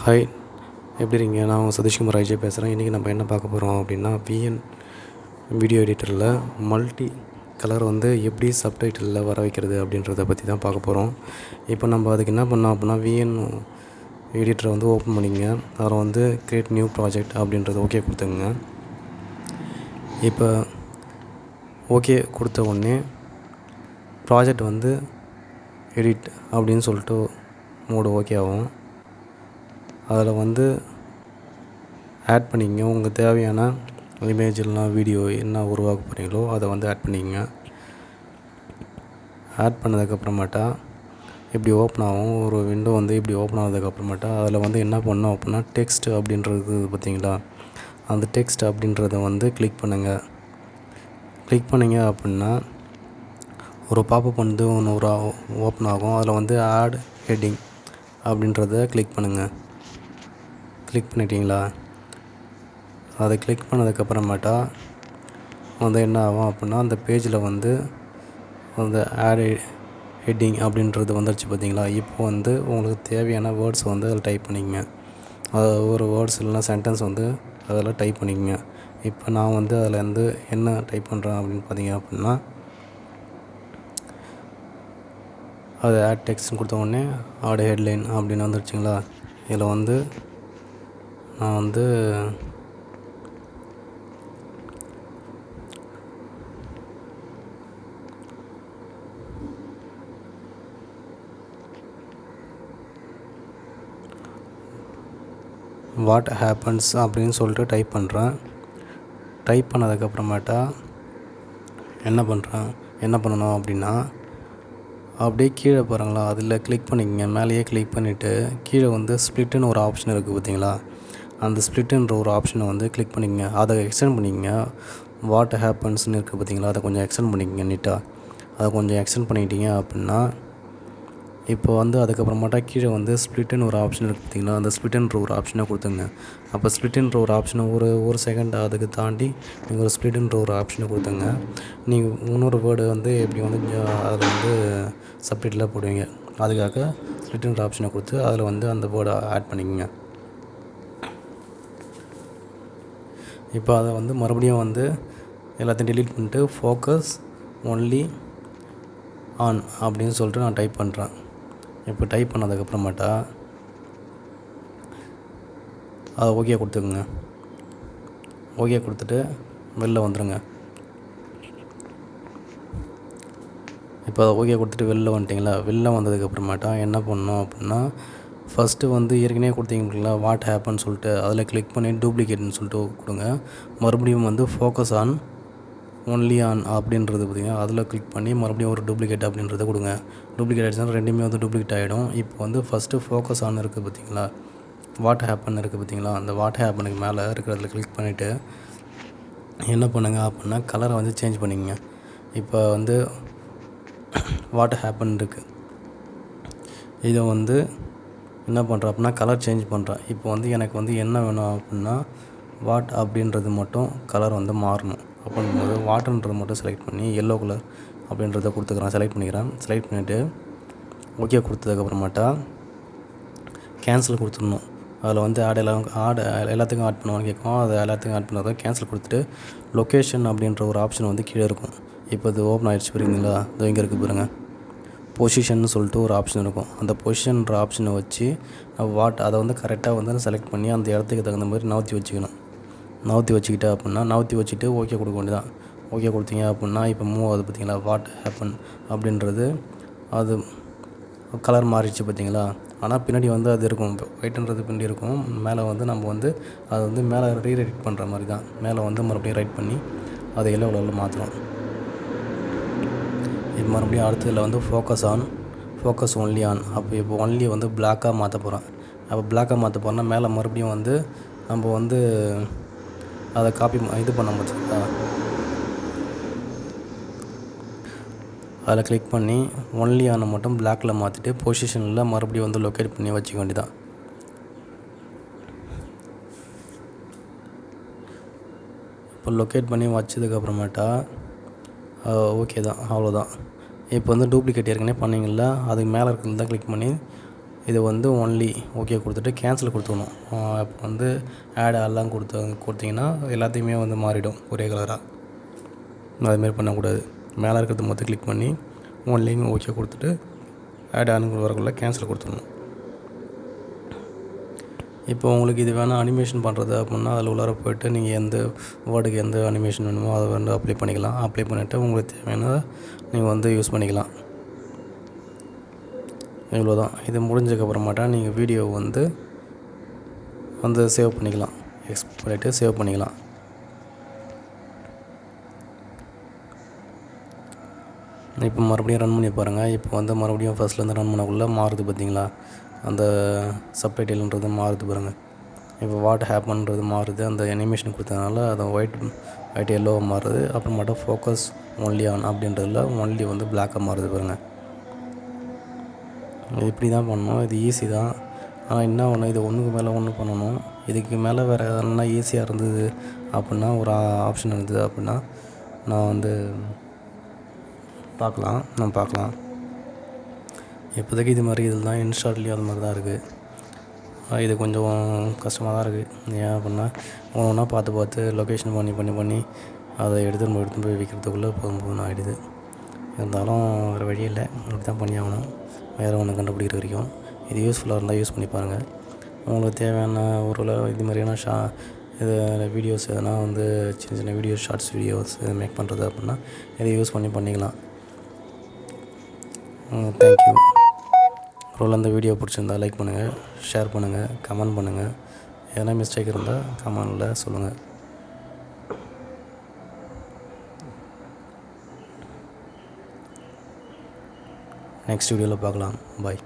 Hi, எப்படி இருக்கீங்க? நான் உங்கள் சதீஷ்குமார் ஐஜே பேசுகிறேன். இன்றைக்கி நம்ம என்ன பார்க்க போகிறோம் அப்படின்னா, விஎன் வீடியோ எடிட்டரில் மல்டி கலர் வந்து எப்படி சப்டைட்டிலில் வர வைக்கிறது அப்படின்றத பற்றி தான் பார்க்க போகிறோம். இப்போ நம்ம அதுக்கு என்ன பண்ணோம் அப்படின்னா, விஎன் எடிட்டரை வந்து ஓப்பன் பண்ணிங்க. அதில் வந்து கிரியேட் நியூ ப்ராஜெக்ட் அப்படின்றத ஓகே கொடுத்துங்க. இப்போ ஓகே கொடுத்த உடனே ப்ராஜெக்ட் வந்து எடிட் அப்படின்னு சொல்லிட்டு மோடு ஓகே ஆகும். அதில் வந்து ஆட் பண்ணிக்கங்க. உங்களுக்கு தேவையான இமேஜ் இல்லைனா வீடியோ என்ன உருவாக்க போகிறீங்களோ அதை வந்து ஆட் பண்ணிக்கங்க. ஆட் பண்ணதுக்கப்புறமேட்டா இப்படி ஓப்பன் ஆகும். ஒரு விண்டோ வந்து இப்படி ஓப்பன் ஆனதுக்கப்புறமேட்டா அதில் வந்து என்ன பண்ணோம் அப்படின்னா, டெக்ஸ்ட் அப்படின்றது பார்த்தீங்களா, அந்த டெக்ஸ்ட் அப்படின்றத வந்து கிளிக் பண்ணுங்கள். கிளிக் பண்ணிங்க அப்படின்னா ஒரு பாப்பப் வந்து ஒரு ஓப்பன் ஆகும். அதில் வந்து ஆட் ஹெட்டிங் அப்படின்றத கிளிக் பண்ணுங்கள். கிளிக் பண்ணிட்டீங்களா? அதை கிளிக் பண்ணதுக்கப்புறமேட்டா வந்து என்ன ஆகும் அப்படின்னா, அந்த பேஜில் வந்து அந்த ஆட் ஹெட்டிங் அப்படின்றது வந்துடுச்சு பார்த்தீங்களா. இப்போ வந்து உங்களுக்கு தேவையான வேர்ட்ஸ் வந்து அதில் டைப் பண்ணிக்கங்க. அது ஒரு வேர்ட்ஸ் இல்லைனா சென்டென்ஸ் வந்து அதில் டைப் பண்ணிக்கங்க. இப்போ நான் வந்து அதில் வந்து என்ன டைப் பண்ணுறேன் அப்படின்னு பார்த்தீங்க அப்படின்னா, அது ஆட் டெக்ஸ்ட்னு கொடுத்த உடனே ஆட் ஹெட்லைன் அப்படின்னு வந்துடுச்சுங்களா. இதில் வந்து நான் வந்து வாட் ஹேப்பன்ஸ் அப்படின்னு சொல்லிட்டு டைப் பண்ணுறேன். டைப் பண்ணதுக்கப்புறமேட்டா என்ன பண்ணணும் அப்படின்னா, அப்படியே கீழே பாருங்களா, அதில் கிளிக் பண்ணிக்கங்க. மேலேயே கிளிக் பண்ணிவிட்டு கீழே வந்து ஸ்ப்ளிட்டுன்னு ஒரு ஆப்ஷன் இருக்குது பார்த்தீங்களா. அந்த ஸ்ப்ளிட்டுன்ற ஒரு ஆப்ஷனை வந்து கிளிக் பண்ணிக்கங்க. அதை எக்ஸ்டெண்ட் பண்ணிக்கங்க. வாட் ஹேப்பன்ஸ்னு இருக்குது பார்த்தீங்களா, அதை கொஞ்சம் எக்ஸ்டெண்ட் பண்ணிக்கங்க நீட்டாக. அதை கொஞ்சம் எக்ஸ்டெண்ட் பண்ணிக்கிட்டீங்க அப்படின்னா, இப்போ வந்து அதுக்கப்புறமாட்டா கீழே வந்து ஸ்ப்ளிட்டுன்னு ஒரு ஆப்ஷன் இருக்குது பார்த்தீங்களா, அந்த ஸ்ப்ளிட்டுன்ற ஒரு ஆப்ஷனை கொடுத்துங்க. அப்போ ஸ்ப்ளிட்டுன்ற ஒரு ஆப்ஷனை ஒரு செகண்ட் அதுக்கு தாண்டி நீங்கள் ஒரு ஸ்ப்ளிட்டுன்ற ஒரு ஆப்ஷனை கொடுத்துங்க. நீங்கள் இன்னொரு வேர்டு வந்து எப்படி வந்து அதில் வந்து சப்டைட்டிலாக போடுவீங்க. அதுக்காக ஸ்ப்ளிட்டுன்ற ஆப்ஷனை கொடுத்து அதில் வந்து அந்த வேர்டை ஆட் பண்ணிக்கோங்க. இப்போ அதை வந்து மறுபடியும் வந்து எல்லாத்தையும் டெலீட் பண்ணிட்டு ஃபோக்கஸ் ஒன்லி ஆன் அப்படின்னு சொல்லிட்டு நான் டைப் பண்ணுறேன். இப்போ டைப் பண்ணதுக்கப்புறமேட்டா அதை ஓகே கொடுத்துக்குங்க. ஓகே கொடுத்துட்டு வெளில வந்துடுங்க. இப்போ அதை ஓகே கொடுத்துட்டு வெளில வந்துட்டிங்களா. வெளில வந்ததுக்கப்புறமேட்டா என்ன பண்ணணும் அப்படின்னா, ஃபஸ்ட்டு வந்து ஏற்கனவே கொடுத்தீங்களா வாட் ஹேப்பன்னு சொல்லிட்டு அதில் கிளிக் பண்ணி டூப்ளிகேட்னு சொல்லிட்டு கொடுங்க. மறுபடியும் வந்து ஃபோக்கஸ் ஆன் ஒன்லி ஆன் அப்படின்றது பார்த்திங்கன்னா அதில் கிளிக் பண்ணி மறுபடியும் ஒரு டூப்ளிகேட் அப்படின்றத கொடுங்க. டூப்ளிகேட் ஆகிடுச்சுன்னா ரெண்டுமே வந்து டூப்ளிகேட் ஆகிடும். இப்போ வந்து ஃபஸ்ட்டு ஃபோக்கஸ் ஆன் இருக்குது பார்த்திங்களா, வாட் ஹேப்பன் இருக்குது பார்த்திங்களா, அந்த வாட் ஹேப்பனுக்கு மேலே இருக்கிறதுல கிளிக் பண்ணிவிட்டு என்ன பண்ணுங்கள் அப்படின்னா, கலரை வந்து சேஞ்ச் பண்ணிக்கங்க. இப்போ வந்து வாட் ஹேப்பன் இருக்குது, இதை வந்து என்ன பண்ணுறேன் அப்படின்னா கலர் சேஞ்ச் பண்ணுறேன். இப்போ வந்து எனக்கு வந்து என்ன வேணும் அப்படின்னா, வாட் அப்படின்றது மட்டும் கலர் வந்து மாறணும். அப்படிங்கும்போது வாட்டர்ன்றது மட்டும் செலக்ட் பண்ணி எல்லோ கலர் அப்படின்றத கொடுத்துக்கிறேன். செலக்ட் பண்ணிக்கிறேன். செலக்ட் பண்ணிவிட்டு ஓகே கொடுத்ததுக்கப்புறமேட்டா கேன்சல் கொடுத்துடணும். அதில் வந்து எல்லாத்துக்கும் ஆட் பண்ணுவான்னு கேட்கும். அதை எல்லாத்துக்கும் ஆட் பண்ணாத கேன்சல் கொடுத்துட்டு லொக்கேஷன் அப்படின்ற ஒரு ஆப்ஷன் வந்து கீழே இருக்கும். இப்போ இது ஓப்பன் ஆகிடுச்சு பாருங்களா, இது இங்கே இருக்குது பாருங்கள். பொசிஷன் சொல்லிட்டு ஒரு ஆப்ஷன் இருக்கும். அந்த பொசிஷன்ற ஆப்ஷனை வச்சு அதை வந்து கரெக்டாக வந்து செலக்ட் பண்ணி அந்த இடத்துக்கு தகுந்த மாதிரி நவுத்தி வச்சுக்கணும். நவுத்தி வச்சுக்கிட்டா அப்படின்னா நவுத்தி வச்சுட்டு ஓகே கொடுக்க வேண்டியதான். ஓகே கொடுத்தீங்க அப்படின்னா இப்போ மூவ் ஆகுது பார்த்தீங்களா, வாட் ஹேப்பன் அப்படின்றது அது கலர் மாறிடுச்சு பார்த்தீங்களா. ஆனால் பின்னாடி வந்து அது இருக்கும், ஒயிட்ன்றது பின்னாடி இருக்கும். மேலே வந்து நம்ம வந்து அதை வந்து மேலே ரீரைட் பண்ணுற மாதிரி தான். மேலே வந்து மறுபடியும் ரைட் பண்ணி அதை எல்லோ கலரில் மாற்றணும். இப்போ மறுபடியும் அடுத்ததில் வந்து ஃபோக்கஸ் ஒன்லி ஆன். அப்போ இப்போ ஒன்லி வந்து பிளாக்காக மாற்ற போகிறேன். அப்போ பிளாக்காக மாற்ற போகிறேன்னா மேலே மறுபடியும் வந்து நம்ம வந்து அதை காப்பி இது பண்ண முடிச்சுங்களா, அதில் கிளிக் பண்ணி ஒன்லி ஆனை மட்டும் பிளாக்கில் மாற்றிட்டு பொசிஷனில் மறுபடியும் வந்து லொக்கேட் பண்ணி வச்சுக்க வேண்டியதான். இப்போ லொக்கேட் பண்ணி வச்சதுக்கப்புறமேட்டா ஓகே தான், அவ்வளோதான். இப்போ வந்து டூப்ளிகேட் ஏற்கனவே பண்ணிங்களா, அதுக்கு மேலே இருக்கிறது தான் கிளிக் பண்ணி இது வந்து ஒன்லி ஓகே கொடுத்துட்டு கேன்சல் கொடுத்துக்கணும். இப்போ வந்து ஆட் எல்லாம் கொடுத்தீங்கன்னா எல்லாத்தையுமே வந்து மாறிடும் ஒரே கலராக. அதுமாரி பண்ணக்கூடாது. மேலே இருக்கிறது மொத்தம் கிளிக் பண்ணி ஒன்லிங்க ஓகே கொடுத்துட்டு ஆட் ஆனுக்கு வரக்குள்ள கேன்சல் கொடுத்துடணும். இப்போ உங்களுக்கு இது வேணால் அனிமேஷன் பண்ணுறது அப்படின்னா அதில் உள்ளார போய்ட்டு நீங்கள் எந்த வேர்டுக்கு எந்த அனிமேஷன் வேணுமோ அதை வந்து அப்ளை பண்ணிக்கலாம். அப்ளை பண்ணிவிட்டு உங்களுக்கு தேவையானதை நீங்கள் வந்து யூஸ் பண்ணிக்கலாம். இவ்வளோ தான். இது முடிஞ்சதுக்கப்புறமாட்டா நீங்கள் வீடியோ வந்து சேவ் பண்ணிக்கலாம். எக்ஸ்போர்ட் பண்ணிவிட்டு சேவ் பண்ணிக்கலாம். இப்போ மறுபடியும் ரன் பண்ணி பாருங்கள். இப்போ வந்து மறுபடியும் ஃபஸ்ட்லேருந்து ரன் பண்ணக்குள்ளே மாறுது பார்த்தீங்களா, அந்த சப்டைட்டில்ன்றது மாறுது பாருங்கள். இப்போ வாட் ஹேப்பன்றது மாறுது. அந்த அனிமேஷன் கொடுத்ததுனால அது ஒயிட் எல்லோவாக மாறுது. அப்புறமேட்டா ஃபோக்கஸ் ஒன்லி ஆன் அப்படின்றதுல ஒன்லி வந்து பிளாக்காக மாறுது பாருங்கள். இப்படி தான் பண்ணணும். இது ஈஸி தான். ஆனால் என்ன ஒன்று, இது ஒன்றுக்கு மேலே ஒன்று பண்ணணும். இதுக்கு மேலே வேறு எதனா ஈஸியாக இருந்தது அப்படின்னா, ஒரு ஆப்ஷன் இருந்தது அப்படின்னா நான் வந்து பார்க்கலாம். இப்போதைக்கு இது மாதிரி இதில் தான் இன்ஸ்டால்லையும் அது மாதிரி தான் இருக்குது. இது கொஞ்சம் கஷ்டமாக தான் இருக்குது. ஏன் அப்படின்னா ஒன்றா பார்த்து லொக்கேஷன் பண்ணி அதை எடுத்துன்னு போய் விற்கிறதுக்குள்ளே போதும் ஆகிடுது. இருந்தாலும் வேறு வழி இல்லை, இப்படி தான் பண்ணி ஆகணும். வேறு ஒன்று கண்டுபிடிக்கிற வரைக்கும். இது யூஸ்ஃபுல்லாக இருந்தால் யூஸ் பண்ணி பாருங்கள். உங்களுக்கு தேவையான ஒரு இது மாதிரியான இது வீடியோஸ் எதனா வந்து சின்ன வீடியோஸ், ஷார்ட்ஸ் வீடியோஸ் மேக் பண்ணுறது அப்படின்னா இதை யூஸ் பண்ணிக்கலாம். தேங்க்யூ. ஒரு அந்த வீடியோ பிடிச்சிருந்தா லைக் பண்ணுங்கள், ஷேர் பண்ணுங்கள், கமெண்ட் பண்ணுங்கள். எதனா மிஸ்டேக் இருந்தால் கமெண்டில் சொல்லுங்கள். நெக்ஸ்ட் வீடியோவில் பார்க்கலாம். பாய்.